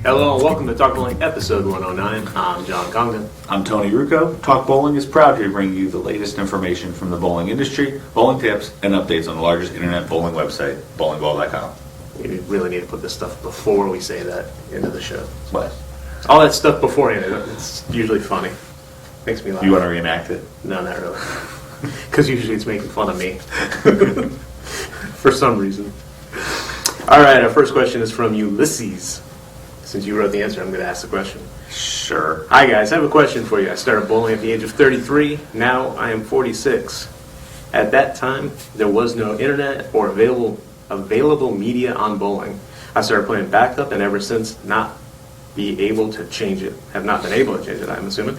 Hello and welcome to Talk Bowling episode 109. I'm John Congdon. I'm Tony Rucco. Talk Bowling is proud to bring you the latest information from the bowling industry, bowling tips, and updates on the largest internet bowling website, bowlingballcom. We really need to put this stuff before we say that into the show. What? All that stuff beforehand, it's usually funny. Makes me laugh. You want to reenact it? No, not really. Because usually it's making fun of me. For some reason. All right, our first question is from Ulysses. Since you wrote the answer, I'm going to ask the question. Sure. Hi guys, I have a question for you. I started bowling at the age of 33. Now I am 46. At that time, there was no internet or available media on bowling. I started playing backup, and ever since, not be able to change it. Have not been able to change it, I'm assuming.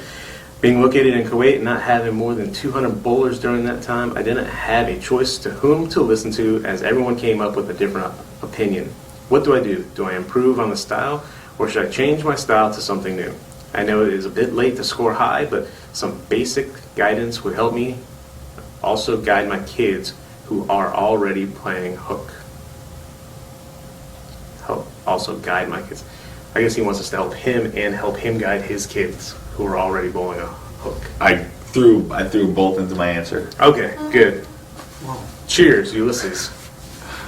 Being located in Kuwait and not having more than 200 bowlers during that time, I didn't have a choice to whom to listen to, as everyone came up with a different opinion. What do I do? Do I improve on the style, or should I change my style to something new? I know it is a bit late to score high, but some basic guidance would help me also guide my kids who are already playing hook. Help also guide my kids. I guess he wants us to help him and help him guide his kids who are already bowling a hook. I threw both into my answer. Okay, good. Cheers, Ulysses.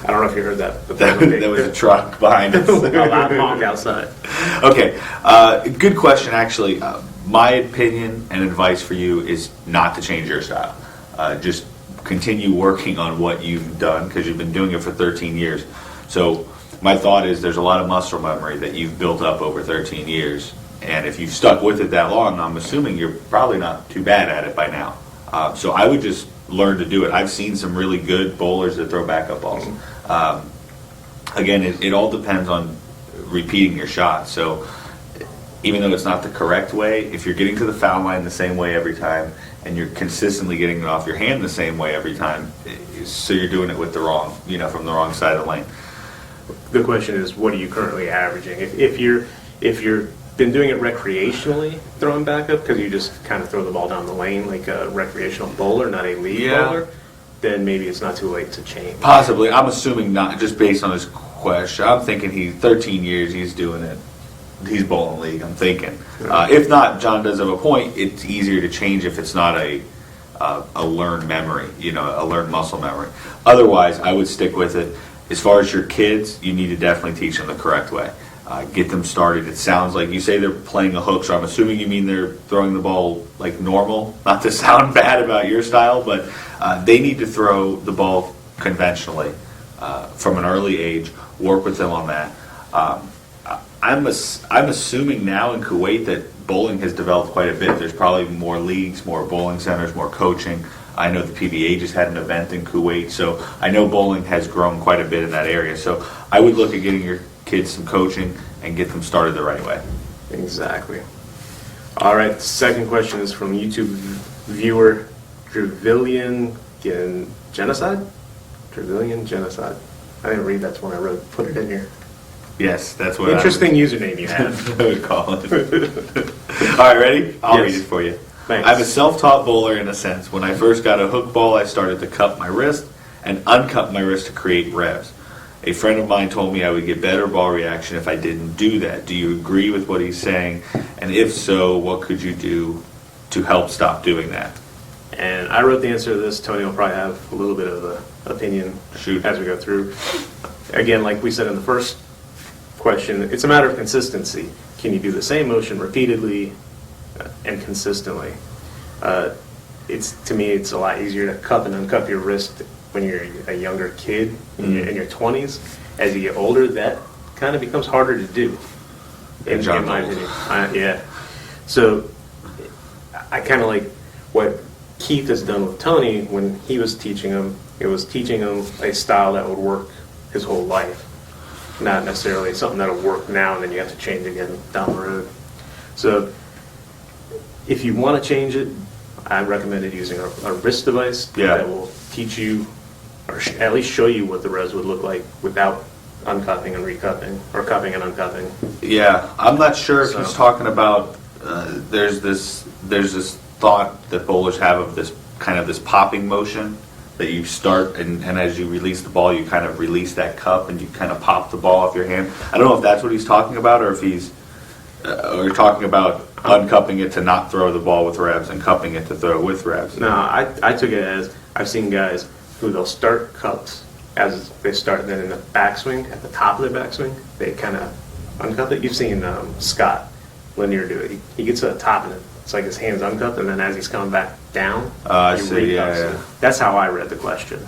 I don't know if you heard that, but That was a truck behind us. a loud honk outside. Okay, good question actually. My opinion and advice for you is not to change your style. Just continue working on what you've done, because you've been doing it for 13 years. So my thought is there's a lot of muscle memory that you've built up over 13 years. And if you've stuck with it that long, I'm assuming you're probably not too bad at it by now. So I would just learn to do it. I've seen some really good bowlers that throw backup balls. Again, it all depends on repeating your shot. So even though it's not the correct way, if you're getting to the foul line the same way every time, and you're consistently getting it off your hand the same way every time, so you're doing it with the wrong, from the wrong side of the lane. The question is, what are you currently averaging? If you're been doing it recreationally, throwing backup, because you just kind of throw the ball down the lane like a recreational bowler, not a league bowler, then maybe it's not too late to change. Possibly. I'm assuming not, just based on his question. I'm thinking he's 13 years, he's doing it. He's bowling league, I'm thinking. If not, John does have a point. It's easier to change if it's not a learned memory, a learned muscle memory. Otherwise, I would stick with it. As far as your kids, you need to definitely teach them the correct way. Get them started. It sounds like you say they're playing a hook, so I'm assuming you mean they're throwing the ball like normal. Not to sound bad about your style, but they need to throw the ball conventionally from an early age. Work with them on that. I'm assuming now in Kuwait that bowling has developed quite a bit. There's probably more leagues, more bowling centers, more coaching. I know the PBA just had an event in Kuwait, so I know bowling has grown quite a bit in that area. So I would look at getting your kids some coaching and get them started the right way. Exactly. All right, the second question is from YouTube viewer Trevelyan Genocide? Trevelyan Genocide. I didn't read that's when I put it in here. Yes, that's what Interesting username you have. I would call it. All right, ready? I'll read it for you. Thanks. I'm a self-taught bowler in a sense. When I first got a hook ball, I started to cup my wrist and uncup my wrist to create revs. A friend of mine told me I would get better ball reaction if I didn't do that. Do you agree with what he's saying? And if so, what could you do to help stop doing that? And I wrote the answer to this. Tony will probably have a little bit of an opinion as we go through. Again, like we said in the first question, it's a matter of consistency. Can you do the same motion repeatedly and consistently? To me, it's a lot easier to cup and uncup your wrist when you're a younger kid in your 20s. As you get older, that kind of becomes harder to do, in my opinion. Yeah. So I kind of like what Keith has done with Tony when he was teaching him. It was teaching him a style that would work his whole life, not necessarily something that'll work now and then you have to change again down the road. So if you want to change it, I recommended using a wrist device that will teach you, or at least show you what the res would look like without uncupping and recupping, or cupping and uncupping. Yeah, I'm not sure if he's talking about. There's this thought that bowlers have of this kind of this popping motion that you start, and as you release the ball, you kind of release that cup and you kind of pop the ball off your hand. I don't know if that's what he's talking about, or if he's or talking about uncupping it to not throw the ball with revs and cupping it to throw with revs. No, I took it as, I've seen guys who they'll start cups as they start, then in the backswing, at the top of their backswing, they kind of uncup it. You've seen Scott Lanier do it. He gets to the top and it's like his hand's uncupped, and then as he's coming back down, I he see, recups yeah. it. That's how I read the question.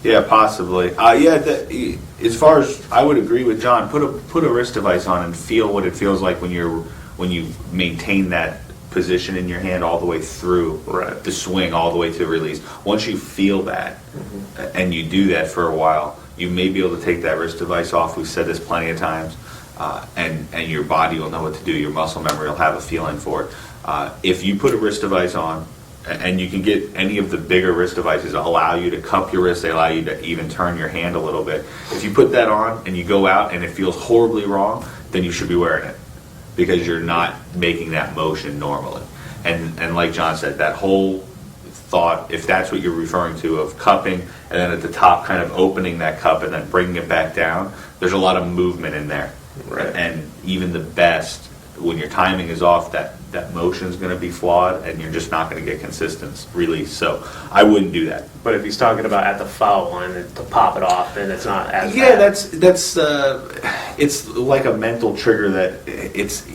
Yeah, possibly. As far as I would agree with John, put a wrist device on and feel what it feels like when you maintain that position in your hand all the way through the swing, all the way to release. Once you feel that, and you do that for a while, you may be able to take that wrist device off. We've said this plenty of times, and your body will know what to do. Your muscle memory will have a feeling for it. If you put a wrist device on, and you can get any of the bigger wrist devices that allow you to cup your wrist, they allow you to even turn your hand a little bit. If you put that on and you go out and it feels horribly wrong, then you should be wearing it, because you're not making that motion normally. And like John said, that whole thought, if that's what you're referring to, of cupping and then at the top kind of opening that cup and then bringing it back down, there's a lot of movement in there. Right. And even the best, when your timing is off, that motion is going to be flawed, and you're just not going to get consistent release. So I wouldn't do that. But if he's talking about at the foul line to pop it off, then it's not as Yeah, bad. that's it's like a mental trigger that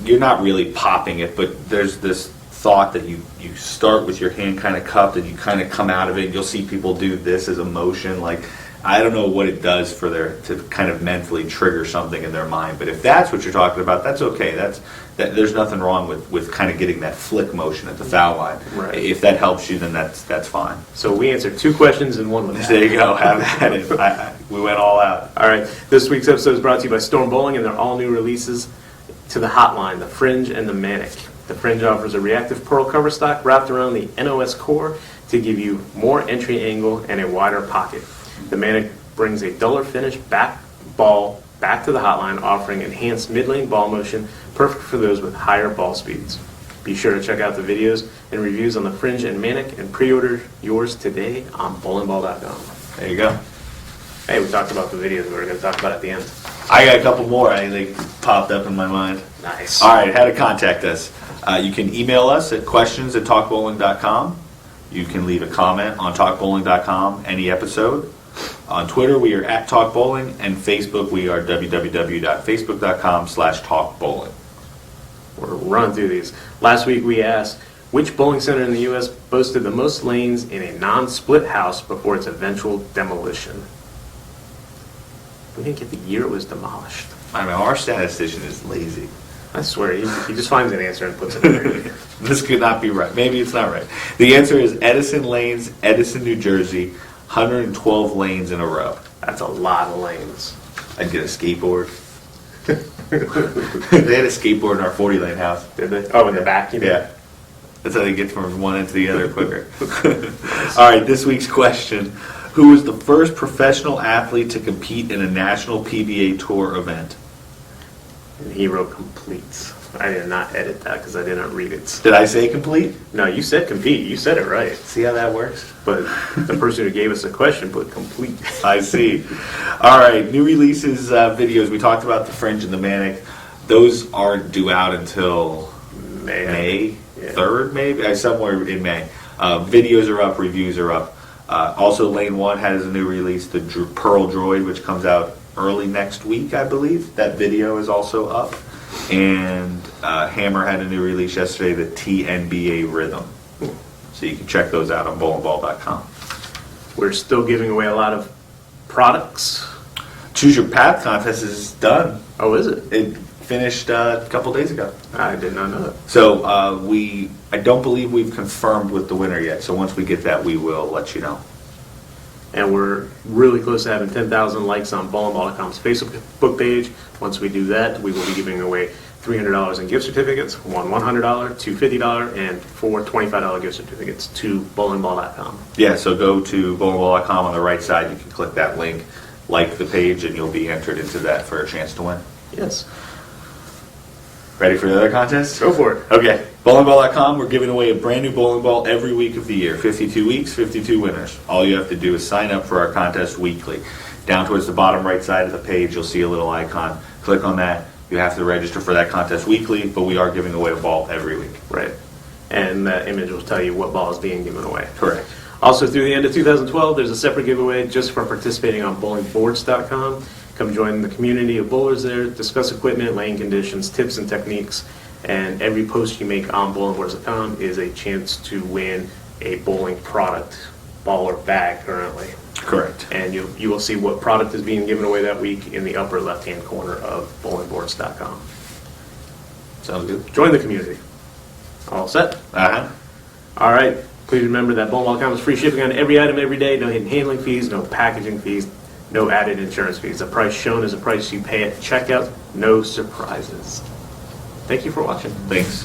you're not really popping it, but there's this thought that you start with your hand kind of cupped and you kind of come out of it. You'll see people do this as a motion. Like, I don't know what it does to kind of mentally trigger something in their mind, but if that's what you're talking about, that's okay. There's nothing wrong with kind of getting that flick motion at the foul line. Right. If that helps you, then that's fine. So we answered 2 questions in 1 minute. There you go. Have at it. We went all out. All right. This week's episode is brought to you by Storm Bowling and their all-new releases to the hotline, the Fringe and the Manic. The Fringe offers a reactive pearl cover stock wrapped around the NOS core to give you more entry angle and a wider pocket. The Manic brings a duller finish ball back to the hotline, offering enhanced mid-lane ball motion, perfect for those with higher ball speeds. Be sure to check out the videos and reviews on the Fringe and Manic and pre-order yours today on bowlingball.com. There you go. Hey, we talked about the videos we were going to talk about at the end. I got a couple more. They popped up in my mind. Nice. All right, how to contact us. You can email us at questions@talkbowling.com. You can leave a comment on talkbowling.com, any episode. On Twitter, we are at talkbowling, and Facebook, we are www.facebook.com/talkbowling. We're running through these. Last week we asked, which bowling center in the U.S. boasted the most lanes in a non-split house before its eventual demolition? We didn't get the year it was demolished. I mean, our statistician is lazy. I swear, he just finds an answer and puts it in there. This could not be right. Maybe it's not right. The answer is Edison Lanes, Edison, New Jersey, 112 lanes in a row. That's a lot of lanes. I'd get a skateboard. They had a skateboard in our 40-lane house. Did they? Oh, in the back, you mean? Yeah. That's how they get from one end to the other quicker. All right, this week's question. Who was the first professional athlete to compete in a national PBA Tour event? And he wrote completes. I did not edit that because I didn't read it. Did I say complete? No, you said compete. You said it right. See how that works? But the person who gave us the question put complete. I see. All right, new releases, videos. We talked about the Fringe and the Manic. Those aren't due out until May 3rd, maybe? Somewhere in May. Videos are up, reviews are up. Also, Lane 1 has a new release, the Pearl Droid, which comes out early next week, I believe. That video is also up. And Hammer had a new release yesterday, the TNBA Rhythm. So you can check those out on bowlingball.com. We're still giving away a lot of products. Choose Your Path contest is done. Oh, is it? It finished a couple days ago. I did not know that. So I don't believe we've confirmed with the winner yet. So once we get that, we will let you know. And we're really close to having 10,000 likes on bowlingball.com's Facebook page. Once we do that, we will be giving away $300 in gift certificates, one $100, two $50, and four $25 gift certificates to bowlingball.com. Yeah, so go to bowlingball.com on the right side. You can click that link, like the page, and you'll be entered into that for a chance to win. Yes. Ready for the other contest? Go for it. Okay. Bowlingball.com, we're giving away a brand new bowling ball every week of the year. 52 weeks, 52 winners. All you have to do is sign up for our contest weekly. Down towards the bottom right side of the page, you'll see a little icon. Click on that. You have to register for that contest weekly, but we are giving away a ball every week. Right. And that image will tell you what ball is being given away. Correct. Also, through the end of 2012, there's a separate giveaway just for participating on bowlingboards.com. Come join the community of bowlers there, discuss equipment, lane conditions, tips and techniques, and every post you make on bowlingboards.com is a chance to win a bowling product, ball or bag currently. Correct. And you will see what product is being given away that week in the upper left-hand corner of bowlingboards.com. Sounds good. Join the community. All set? Uh-huh. All right. Please remember that bowlingball.com is free shipping on every item every day. No hidden handling fees, no packaging fees, no added insurance fees. The price shown is the price you pay at checkout. No surprises. Thank you for watching. Thanks.